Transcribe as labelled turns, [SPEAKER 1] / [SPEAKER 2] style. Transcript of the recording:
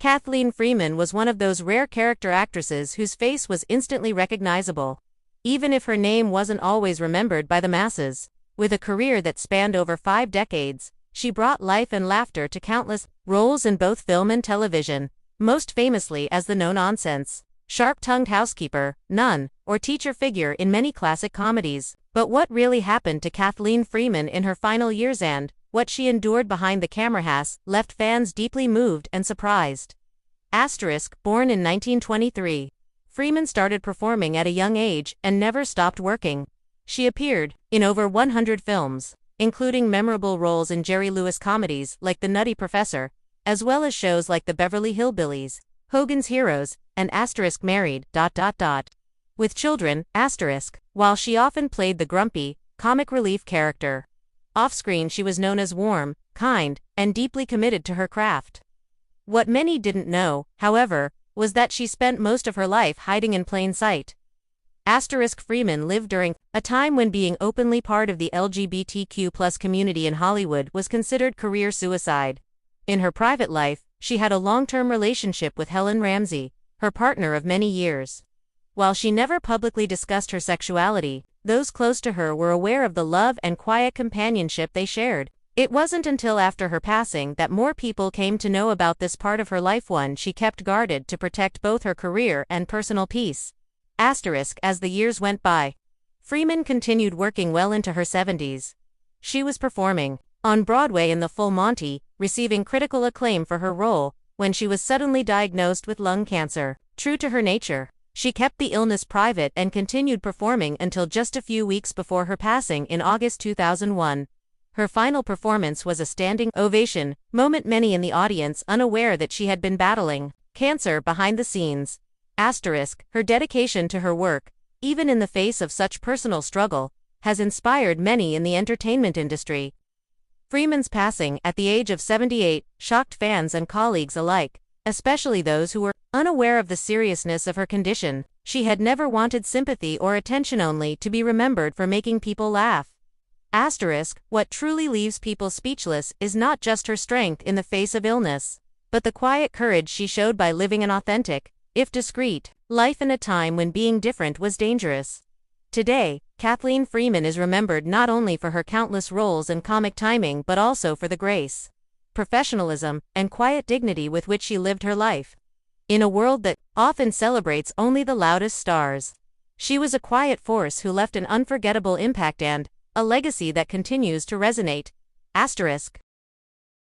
[SPEAKER 1] Kathleen Freeman was one of those rare character actresses whose face was instantly recognizable, even if her name wasn't always remembered by the masses. With a career that spanned over 5 decades, she brought life and laughter to countless roles in both film and television, most famously as the no-nonsense, sharp-tongued housekeeper, nun, or teacher figure in many classic comedies. But what really happened to Kathleen Freeman in her final years and what she endured behind the camera has left fans deeply moved and surprised. Born in 1923, Freeman started performing at a young age and never stopped working. She appeared in over 100 films, including memorable roles in Jerry Lewis comedies like The Nutty Professor, as well as shows like The Beverly Hillbillies, Hogan's Heroes, and Married. With children, while she often played the grumpy, comic relief character. Off-screen she was known as warm, kind, and deeply committed to her craft. What many didn't know, however, was that she spent most of her life hiding in plain sight. Freeman lived during a time when being openly part of the LGBTQ+ community in Hollywood was considered career suicide. In her private life, she had a long-term relationship with Helen Ramsey, her partner of many years. While she never publicly discussed her sexuality, those close to her were aware of the love and quiet companionship they shared. It wasn't until after her passing that more people came to know about this part of her life, one she kept guarded to protect both her career and personal peace. As the years went by, Freeman continued working well into her 70s. She was performing on Broadway in the full Monty, receiving critical acclaim for her role when she was suddenly diagnosed with lung cancer. True to her nature, she kept the illness private and continued performing until just a few weeks before her passing in August 2001. Her final performance was a standing ovation moment, many in the audience unaware that she had been battling cancer behind the scenes. Her dedication to her work, even in the face of such personal struggle, has inspired many in the entertainment industry. Freeman's passing at the age of 78 shocked fans and colleagues alike, especially those who were unaware of the seriousness of her condition. She had never wanted sympathy or attention, only to be remembered for making people laugh. What truly leaves people speechless is not just her strength in the face of illness, but the quiet courage she showed by living an authentic, if discreet, life in a time when being different was dangerous. Today, Kathleen Freeman is remembered not only for her countless roles and comic timing but also for the grace, professionalism, and quiet dignity with which she lived her life. In a world that often celebrates only the loudest stars, she was a quiet force who left an unforgettable impact and a legacy that continues to resonate.